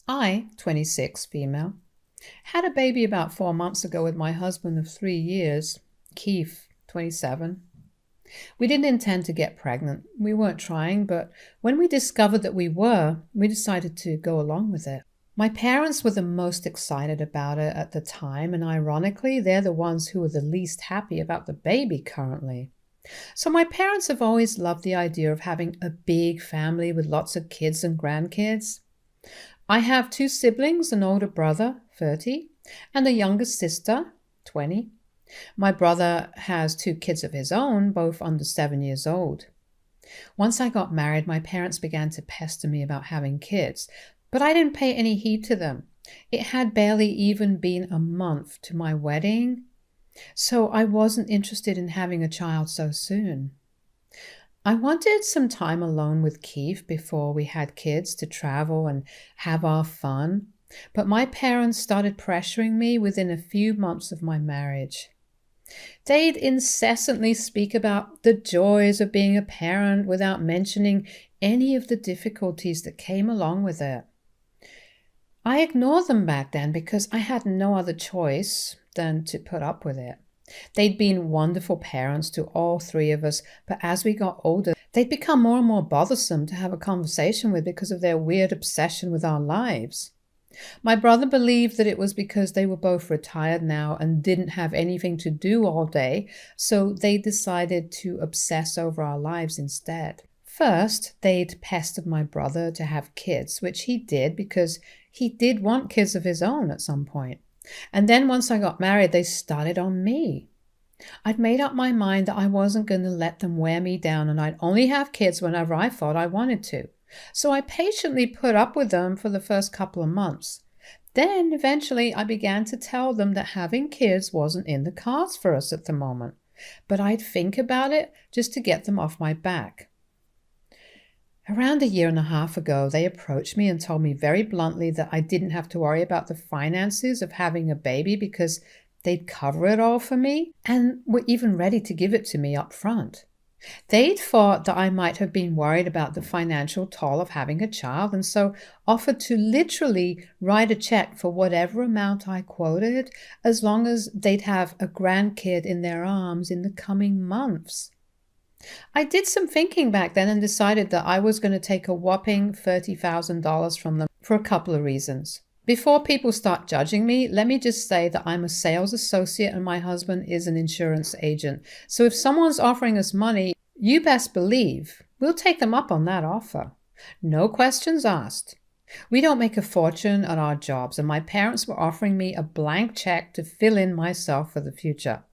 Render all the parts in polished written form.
I, 26, female, had a baby about 4 months ago with my husband of 3 years, Keith, 27. We didn't intend to get pregnant. We weren't trying, but when we discovered that we were, we decided to go along with it. My parents were the most excited about it at the time, and ironically, they're the ones who are the least happy about the baby currently. So my parents have always loved the idea of having a big family with lots of kids and grandkids. I have two siblings, an older brother, 30, and a younger sister, 20. My brother has two kids of his own, both under 7 years old. Once I got married, my parents began to pester me about having kids, but I didn't pay any heed to them. It had barely even been a month to my wedding, so I wasn't interested in having a child so soon. I wanted some time alone with Keith before we had kids to travel and have our fun, but my parents started pressuring me within a few months of my marriage. They'd incessantly speak about the joys of being a parent without mentioning any of the difficulties that came along with it. I ignored them back then because I had no other choice than to put up with it. They'd been wonderful parents to all three of us, but as we got older, they'd become more and more bothersome to have a conversation with because of their weird obsession with our lives. My brother believed that it was because they were both retired now and didn't have anything to do all day, so they decided to obsess over our lives instead. First, they'd pestered my brother to have kids, which he did because he did want kids of his own at some point. And then once I got married, they started on me. I'd made up my mind that I wasn't going to let them wear me down, and I'd only have kids whenever I thought I wanted to. So I patiently put up with them for the first couple of months. Then eventually I began to tell them that having kids wasn't in the cards for us at the moment, but I'd think about it just to get them off my back. Around a year and a half ago, they approached me and told me very bluntly that I didn't have to worry about the finances of having a baby because they'd cover it all for me and were even ready to give it to me up front. They'd thought that I might have been worried about the financial toll of having a child and so offered to literally write a check for whatever amount I quoted as long as they'd have a grandkid in their arms in the coming months. I did some thinking back then and decided that I was going to take a whopping $30,000 from them for a couple of reasons. Before people start judging me, let me just say that I'm a sales associate and my husband is an insurance agent. So if someone's offering us money, you best believe we'll take them up on that offer. No questions asked. We don't make a fortune at our jobs, and my parents were offering me a blank check to fill in myself for the future.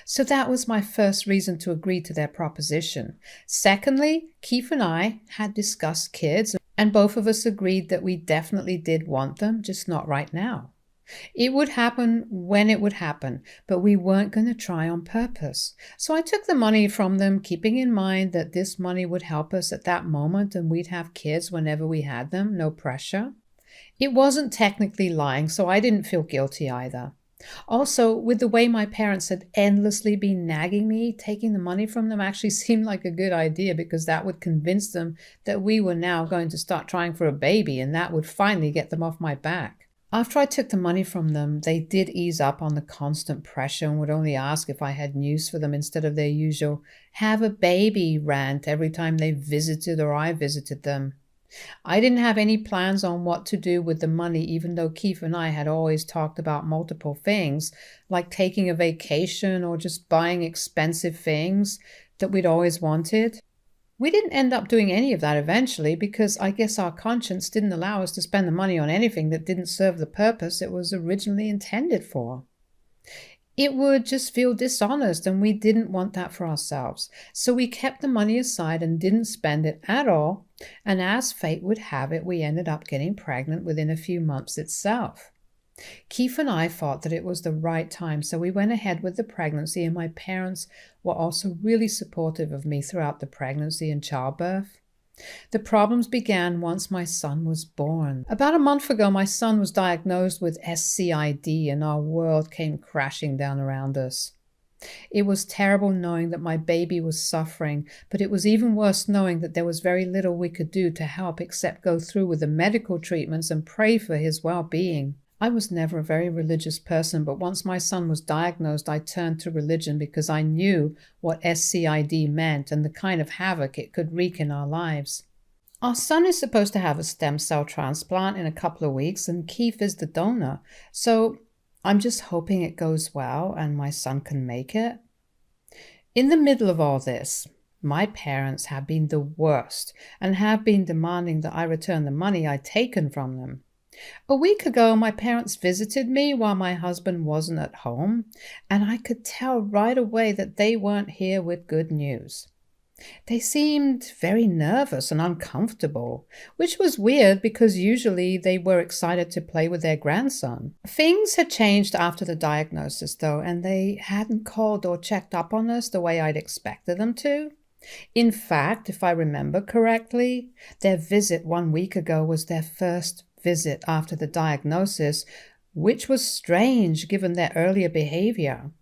So that was my first reason to agree to their proposition. Secondly, Keith and I had discussed kids, and both of us agreed that we definitely did want them, just not right now. It would happen when it would happen, but we weren't going to try on purpose. So I took the money from them, keeping in mind that this money would help us at that moment and we'd have kids whenever we had them, no pressure. It wasn't technically lying, so I didn't feel guilty either. Also, with the way my parents had endlessly been nagging me, taking the money from them actually seemed like a good idea because that would convince them that we were now going to start trying for a baby, and that would finally get them off my back. After I took the money from them, they did ease up on the constant pressure and would only ask if I had news for them instead of their usual "have a baby" rant every time they visited or I visited them. I didn't have any plans on what to do with the money, even though Keith and I had always talked about multiple things, like taking a vacation or just buying expensive things that we'd always wanted. We didn't end up doing any of that eventually because I guess our conscience didn't allow us to spend the money on anything that didn't serve the purpose it was originally intended for. It would just feel dishonest, and we didn't want that for ourselves. So we kept the money aside and didn't spend it at all, and as fate would have it, we ended up getting pregnant within a few months itself. Keith and I thought that it was the right time, so we went ahead with the pregnancy, and my parents were also really supportive of me throughout the pregnancy and childbirth. The problems began once my son was born. About a month ago, my son was diagnosed with SCID, and our world came crashing down around us. It was terrible knowing that my baby was suffering, but it was even worse knowing that there was very little we could do to help except go through with the medical treatments and pray for his well-being. I was never a very religious person, but once my son was diagnosed, I turned to religion because I knew what SCID meant and the kind of havoc it could wreak in our lives. Our son is supposed to have a stem cell transplant in a couple of weeks, and Keith is the donor, so I'm just hoping it goes well and my son can make it. In the middle of all this, my parents have been the worst and have been demanding that I return the money I'd taken from them. A week ago, my parents visited me while my husband wasn't at home, and I could tell right away that they weren't here with good news. They seemed very nervous and uncomfortable, which was weird because usually they were excited to play with their grandson. Things had changed after the diagnosis, though, and they hadn't called or checked up on us the way I'd expected them to. In fact, if I remember correctly, their visit 1 week ago was their first visit after the diagnosis, which was strange given their earlier behavior.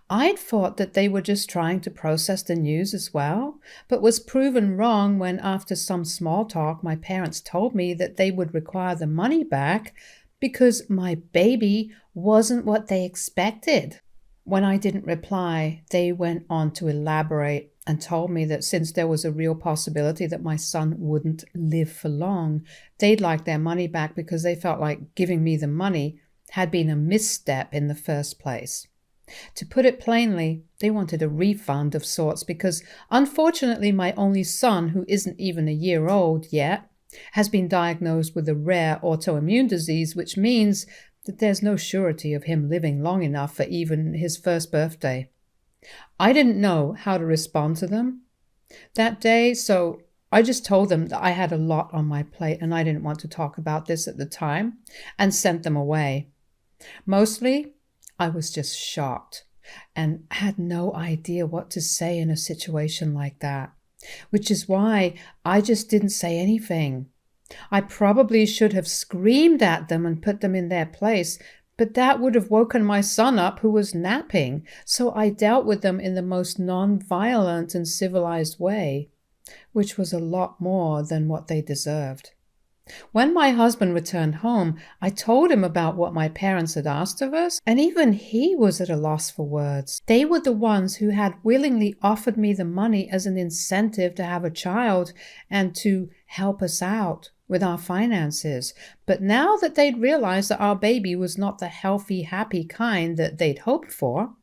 I'd thought that they were just trying to process the news as well, but was proven wrong when, after some small talk, my parents told me that they would require the money back because my baby wasn't what they expected. When I didn't reply, they went on to elaborate and told me that since there was a real possibility that my son wouldn't live for long, they'd like their money back because they felt like giving me the money had been a misstep in the first place. To put it plainly, they wanted a refund of sorts because, unfortunately, my only son, who isn't even a year old yet, has been diagnosed with a rare autoimmune disease, which means that there's no surety of him living long enough for even his first birthday. I didn't know how to respond to them that day, so I just told them that I had a lot on my plate and I didn't want to talk about this at the time, and sent them away. Mostly, I was just shocked and had no idea what to say in a situation like that, which is why I just didn't say anything. I probably should have screamed at them and put them in their place, but that would have woken my son up who was napping, so I dealt with them in the most non-violent and civilized way, which was a lot more than what they deserved. When my husband returned home, I told him about what my parents had asked of us, and even he was at a loss for words. They were the ones who had willingly offered me the money as an incentive to have a child and to help us out with our finances. But now that they'd realized that our baby was not the healthy, happy kind that they'd hoped for,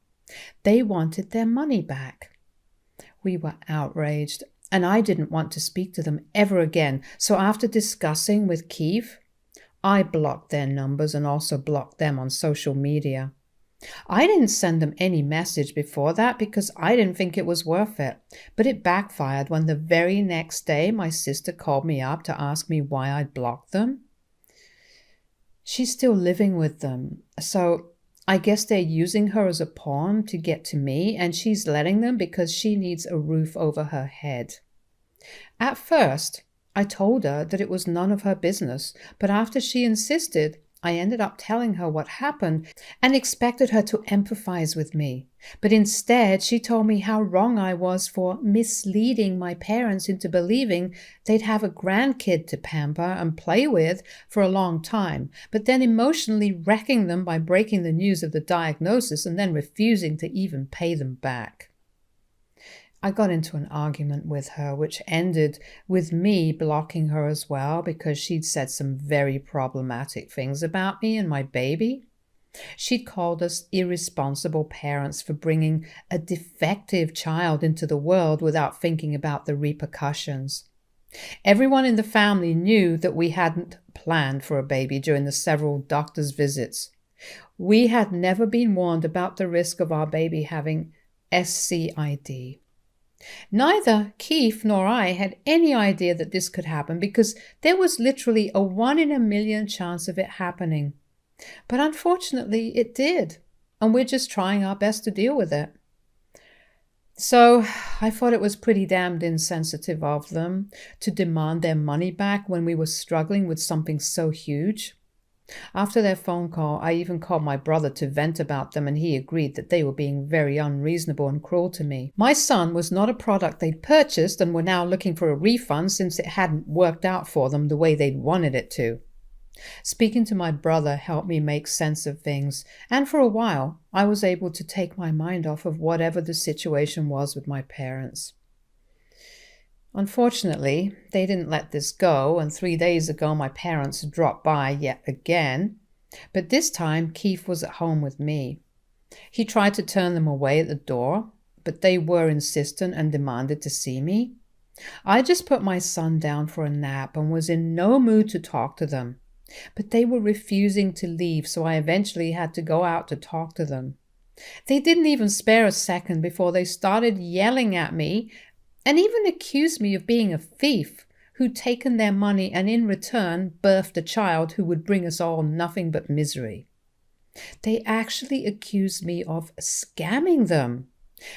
they wanted their money back. We were outraged, and I didn't want to speak to them ever again. So after discussing with Keith, I blocked their numbers and also blocked them on social media. I didn't send them any message before that because I didn't think it was worth it. But it backfired when the very next day my sister called me up to ask me why I'd blocked them. She's still living with them, so I guess they're using her as a pawn to get to me, and she's letting them because she needs a roof over her head. At first, I told her that it was none of her business, but after she insisted, I ended up telling her what happened and expected her to empathize with me. But instead, she told me how wrong I was for misleading my parents into believing they'd have a grandkid to pamper and play with for a long time, but then emotionally wrecking them by breaking the news of the diagnosis and then refusing to even pay them back. I got into an argument with her, which ended with me blocking her as well because she'd said some very problematic things about me and my baby. She'd called us irresponsible parents for bringing a defective child into the world without thinking about the repercussions. Everyone in the family knew that we hadn't planned for a baby during the several doctor's visits. We had never been warned about the risk of our baby having SCID. Neither Keith nor I had any idea that this could happen because there was literally a 1 in a million chance of it happening. But unfortunately, it did, and we're just trying our best to deal with it. So I thought it was pretty damned insensitive of them to demand their money back when we were struggling with something so huge. After their phone call, I even called my brother to vent about them, and he agreed that they were being very unreasonable and cruel to me. My son was not a product they'd purchased and were now looking for a refund since it hadn't worked out for them the way they'd wanted it to. Speaking to my brother helped me make sense of things, and for a while I was able to take my mind off of whatever the situation was with my parents. Unfortunately, they didn't let this go, and 3 days ago my parents dropped by yet again. But this time Keith was at home with me. He tried to turn them away at the door, but they were insistent and demanded to see me. I just put my son down for a nap and was in no mood to talk to them. But they were refusing to leave, so I eventually had to go out to talk to them. They didn't even spare a second before they started yelling at me and even accused me of being a thief who'd taken their money and in return birthed a child who would bring us all nothing but misery. They actually accused me of scamming them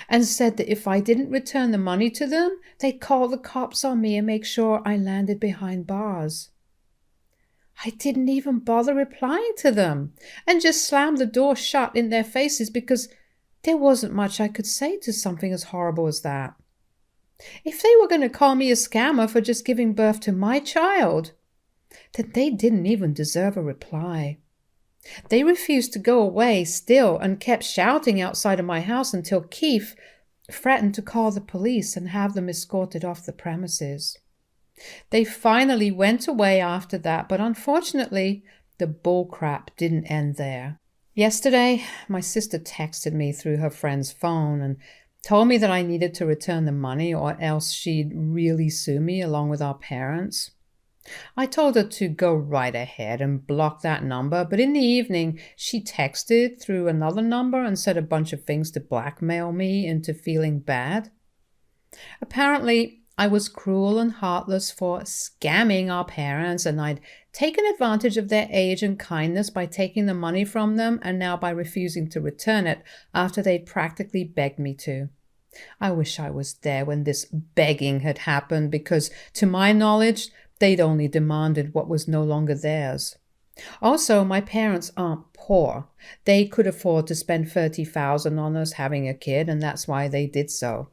and said that if I didn't return the money to them, they'd call the cops on me and make sure I landed behind bars. I didn't even bother replying to them and just slammed the door shut in their faces because there wasn't much I could say to something as horrible as that. If they were going to call me a scammer for just giving birth to my child, then they didn't even deserve a reply. They refused to go away still and kept shouting outside of my house until Keith threatened to call the police and have them escorted off the premises. They finally went away after that, but unfortunately, the bullcrap didn't end there. Yesterday, my sister texted me through her friend's phone and told me that I needed to return the money or else she'd really sue me along with our parents. I told her to go right ahead and block that number, but in the evening she texted through another number and said a bunch of things to blackmail me into feeling bad. Apparently, I was cruel and heartless for scamming our parents, and I'd taken advantage of their age and kindness by taking the money from them and now by refusing to return it after they'd practically begged me to. I wish I was there when this begging had happened because, to my knowledge, they'd only demanded what was no longer theirs. Also, my parents aren't poor. They could afford to spend $30,000 on us having a kid, and that's why they did so.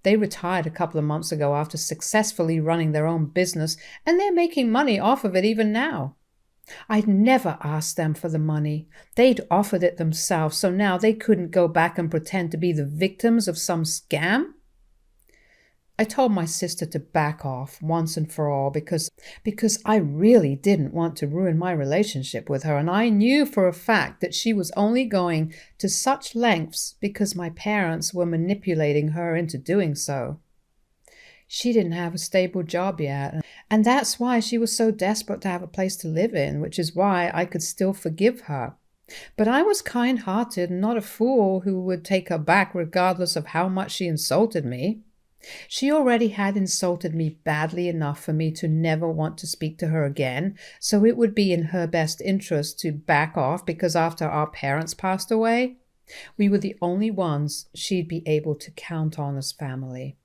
They retired a couple of months ago after successfully running their own business, and they're making money off of it even now. I'd never asked them for the money. They'd offered it themselves, so now they couldn't go back and pretend to be the victims of some scam. I told my sister to back off once and for all because I really didn't want to ruin my relationship with her, and I knew for a fact that she was only going to such lengths because my parents were manipulating her into doing so. She didn't have a stable job yet, and that's why she was so desperate to have a place to live in, which is why I could still forgive her. But I was kind-hearted and not a fool who would take her back regardless of how much she insulted me. She already had insulted me badly enough for me to never want to speak to her again, so it would be in her best interest to back off because after our parents passed away, we were the only ones she'd be able to count on as family.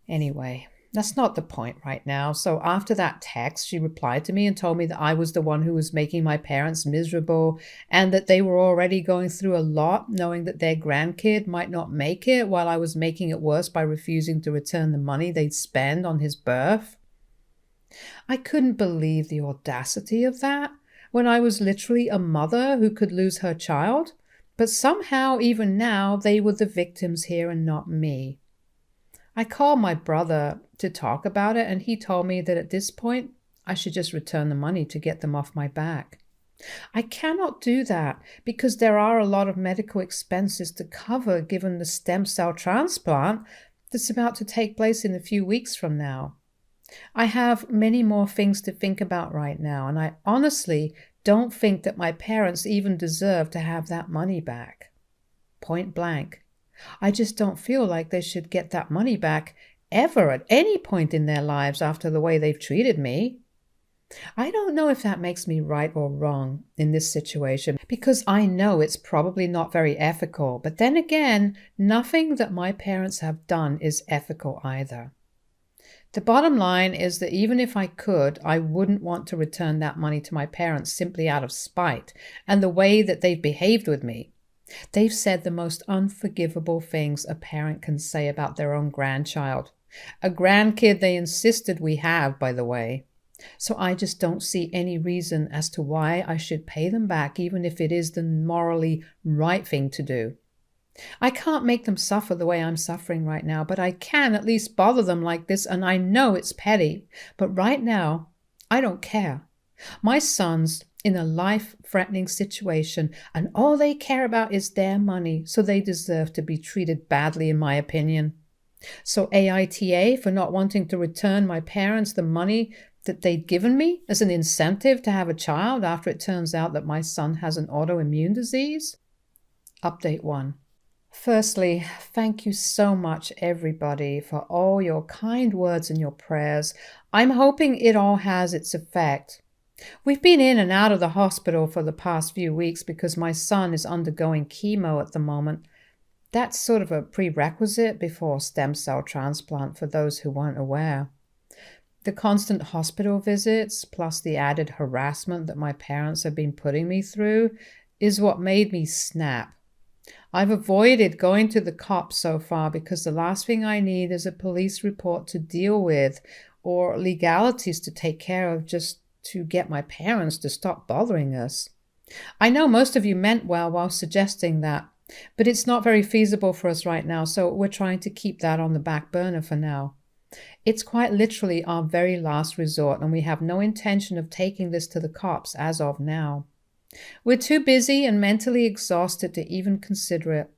Anyway, that's not the point right now. So after that text, she replied to me and told me that I was the one who was making my parents miserable and that they were already going through a lot, knowing that their grandkid might not make it while I was making it worse by refusing to return the money they'd spend on his birth. I couldn't believe the audacity of that when I was literally a mother who could lose her child, but somehow even now they were the victims here and not me. I called my brother to talk about it, and he told me that at this point, I should just return the money to get them off my back. I cannot do that because there are a lot of medical expenses to cover given the stem cell transplant that's about to take place in a few weeks from now. I have many more things to think about right now, and I honestly don't think that my parents even deserve to have that money back. Point blank. I just don't feel like they should get that money back ever at any point in their lives after the way they've treated me. I don't know if that makes me right or wrong in this situation because I know it's probably not very ethical, but then again, nothing that my parents have done is ethical either. The bottom line is that even if I could, I wouldn't want to return that money to my parents simply out of spite and the way that they've behaved with me. They've said the most unforgivable things a parent can say about their own grandchild. A grandkid they insisted we have, by the way. So I just don't see any reason as to why I should pay them back, even if it is the morally right thing to do. I can't make them suffer the way I'm suffering right now, but I can at least bother them like this, and I know it's petty. But right now, I don't care. My son's in a life-threatening situation, and all they care about is their money, so they deserve to be treated badly, in my opinion. So AITA for not wanting to return my parents the money that they'd given me as an incentive to have a child after it turns out that my son has an autoimmune disease? Update 1. Firstly, thank you so much, everybody, for all your kind words and your prayers. I'm hoping it all has its effect. We've been in and out of the hospital for the past few weeks because my son is undergoing chemo at the moment. That's sort of a prerequisite before stem cell transplant for those who weren't aware. The constant hospital visits, plus the added harassment that my parents have been putting me through, is what made me snap. I've avoided going to the cops so far because the last thing I need is a police report to deal with or legalities to take care of just to get my parents to stop bothering us. I know most of you meant well while suggesting that, but it's not very feasible for us right now, so we're trying to keep that on the back burner for now. It's quite literally our very last resort, and we have no intention of taking this to the cops as of now. We're too busy and mentally exhausted to even consider it.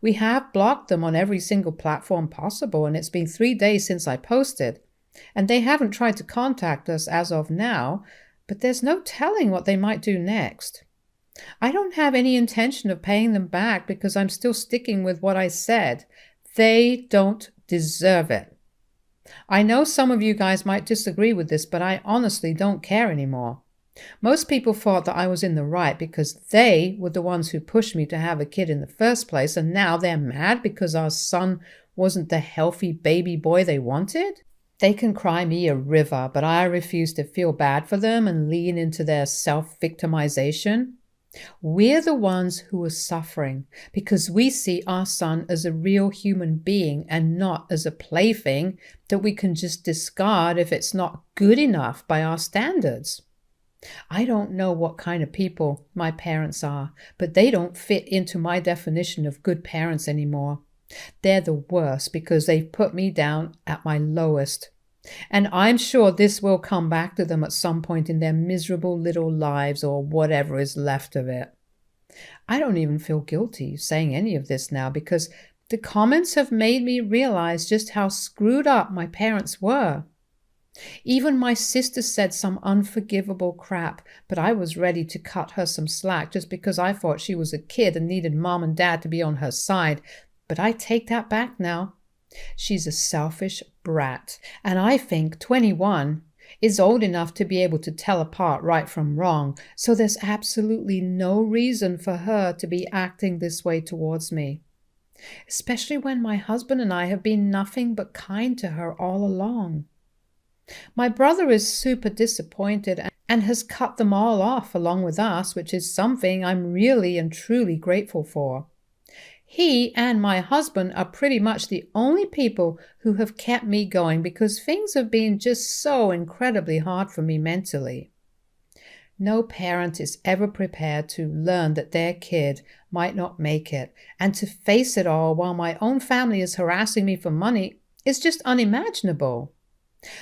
We have blocked them on every single platform possible, and it's been 3 days since I posted. And they haven't tried to contact us as of now, but there's no telling what they might do next. I don't have any intention of paying them back because I'm still sticking with what I said. They don't deserve it. I know some of you guys might disagree with this, but I honestly don't care anymore. Most people thought that I was in the right because they were the ones who pushed me to have a kid in the first place, and now they're mad because our son wasn't the healthy baby boy they wanted? They can cry me a river, but I refuse to feel bad for them and lean into their self-victimization. We're the ones who are suffering because we see our son as a real human being and not as a plaything that we can just discard if it's not good enough by our standards. I don't know what kind of people my parents are, but they don't fit into my definition of good parents anymore. They're the worst because they've put me down at my lowest. And I'm sure this will come back to them at some point in their miserable little lives or whatever is left of it. I don't even feel guilty saying any of this now because the comments have made me realize just how screwed up my parents were. Even my sister said some unforgivable crap, but I was ready to cut her some slack just because I thought she was a kid and needed mom and dad to be on her side. But I take that back now. She's a selfish brat, and I think 21 is old enough to be able to tell apart right from wrong, so there's absolutely no reason for her to be acting this way towards me. Especially when my husband and I have been nothing but kind to her all along. My brother is super disappointed and has cut them all off along with us, which is something I'm really and truly grateful for. He and my husband are pretty much the only people who have kept me going because things have been just so incredibly hard for me mentally. No parent is ever prepared to learn that their kid might not make it, and to face it all while my own family is harassing me for money is just unimaginable.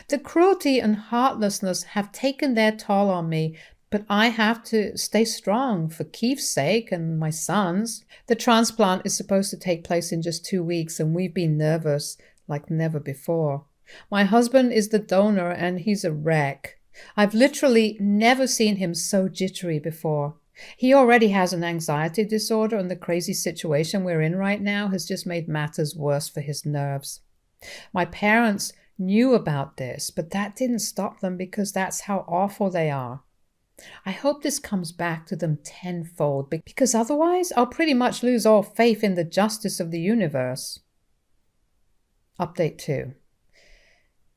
The cruelty and heartlessness have taken their toll on me, but I have to stay strong for Keith's sake and my son's. The transplant is supposed to take place in just 2 weeks, and we've been nervous like never before. My husband is the donor, and he's a wreck. I've literally never seen him so jittery before. He already has an anxiety disorder, and the crazy situation we're in right now has just made matters worse for his nerves. My parents knew about this, but that didn't stop them because that's how awful they are. I hope this comes back to them tenfold, because otherwise I'll pretty much lose all faith in the justice of the universe. Update 2.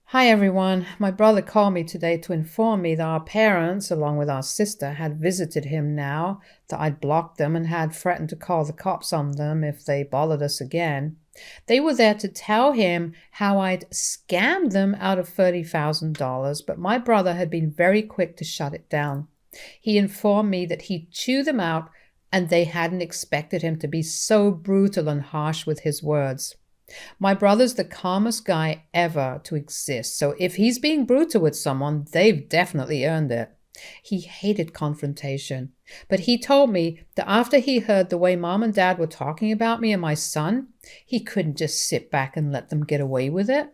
Hi everyone. My brother called me today to inform me that our parents, along with our sister, had visited him now that I'd blocked them and had threatened to call the cops on them if they bothered us again. They were there to tell him how I'd scammed them out of $30,000, but my brother had been very quick to shut it down. He informed me that he'd chew them out and they hadn't expected him to be so brutal and harsh with his words. My brother's the calmest guy ever to exist, so if he's being brutal with someone, they've definitely earned it. He hated confrontation, but he told me that after he heard the way Mom and Dad were talking about me and my son, he couldn't just sit back and let them get away with it.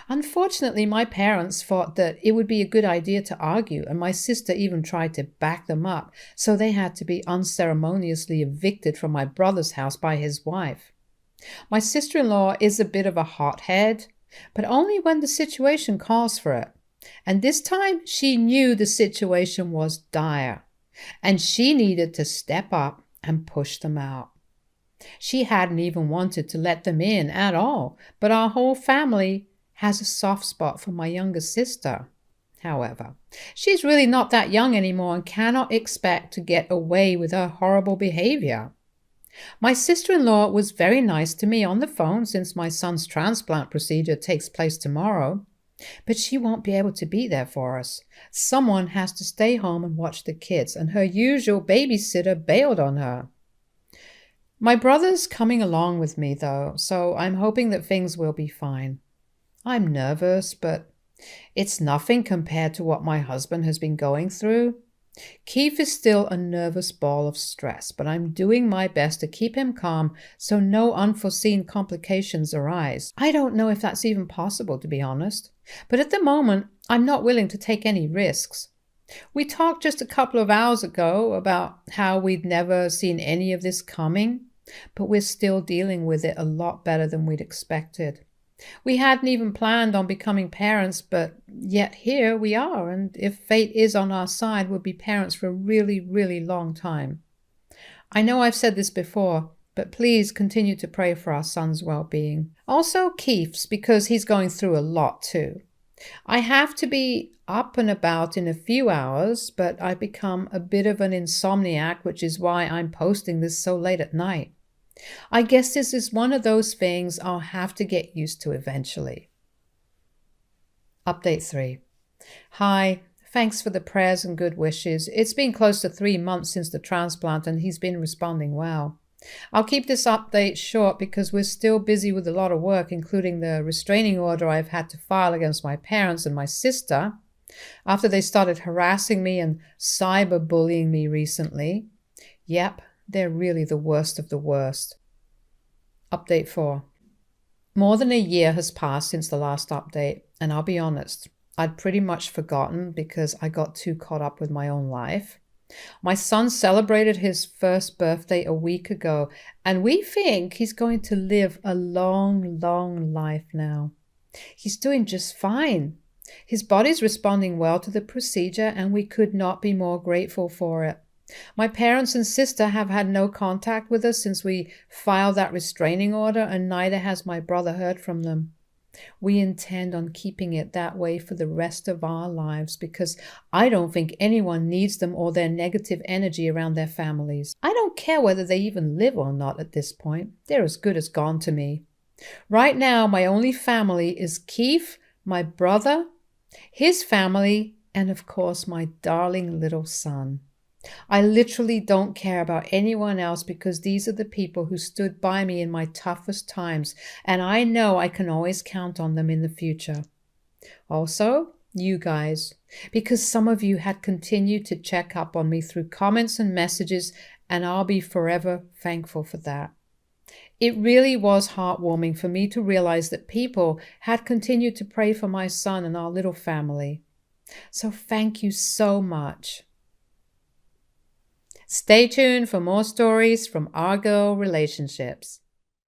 Unfortunately, my parents thought that it would be a good idea to argue, and my sister even tried to back them up, so they had to be unceremoniously evicted from my brother's house by his wife. My sister-in-law is a bit of a hothead, but only when the situation calls for it. And this time she knew the situation was dire, and she needed to step up and push them out. She hadn't even wanted to let them in at all, but our whole family has a soft spot for my younger sister. However, she's really not that young anymore and cannot expect to get away with her horrible behavior. My sister-in-law was very nice to me on the phone since my son's transplant procedure takes place tomorrow, but she won't be able to be there for us. Someone has to stay home and watch the kids, and her usual babysitter bailed on her. My brother's coming along with me, though, so I'm hoping that things will be fine. I'm nervous, but it's nothing compared to what my husband has been going through. Keith is still a nervous ball of stress, but I'm doing my best to keep him calm so no unforeseen complications arise. I don't know if that's even possible, to be honest, but at the moment, I'm not willing to take any risks. We talked just a couple of hours ago about how we'd never seen any of this coming, but we're still dealing with it a lot better than we'd expected. We hadn't even planned on becoming parents, but yet here we are, and if fate is on our side, we'll be parents for a really, really long time. I know I've said this before, but please continue to pray for our son's well-being. Also Keith's, because he's going through a lot too. I have to be up and about in a few hours, but I've become a bit of an insomniac, which is why I'm posting this so late at night. I guess this is one of those things I'll have to get used to eventually. Update 3. Hi, thanks for the prayers and good wishes. It's been close to 3 months since the transplant and he's been responding well. I'll keep this update short because we're still busy with a lot of work, including the restraining order I've had to file against my parents and my sister after they started harassing me and cyberbullying me recently. Yep. They're really the worst of the worst. Update 4. More than a year has passed since the last update, and I'll be honest, I'd pretty much forgotten because I got too caught up with my own life. My son celebrated his first birthday a week ago, and we think he's going to live a long, long life now. He's doing just fine. His body's responding well to the procedure, and we could not be more grateful for it. My parents and sister have had no contact with us since we filed that restraining order, and neither has my brother heard from them. We intend on keeping it that way for the rest of our lives because I don't think anyone needs them or their negative energy around their families. I don't care whether they even live or not at this point. They're as good as gone to me. Right now, my only family is Keith, my brother, his family, and of course, my darling little son. I literally don't care about anyone else because these are the people who stood by me in my toughest times, and I know I can always count on them in the future. Also, you guys, because some of you had continued to check up on me through comments and messages, and I'll be forever thankful for that. It really was heartwarming for me to realize that people had continued to pray for my son and our little family. So thank you so much. Stay tuned for more stories from our girl relationships.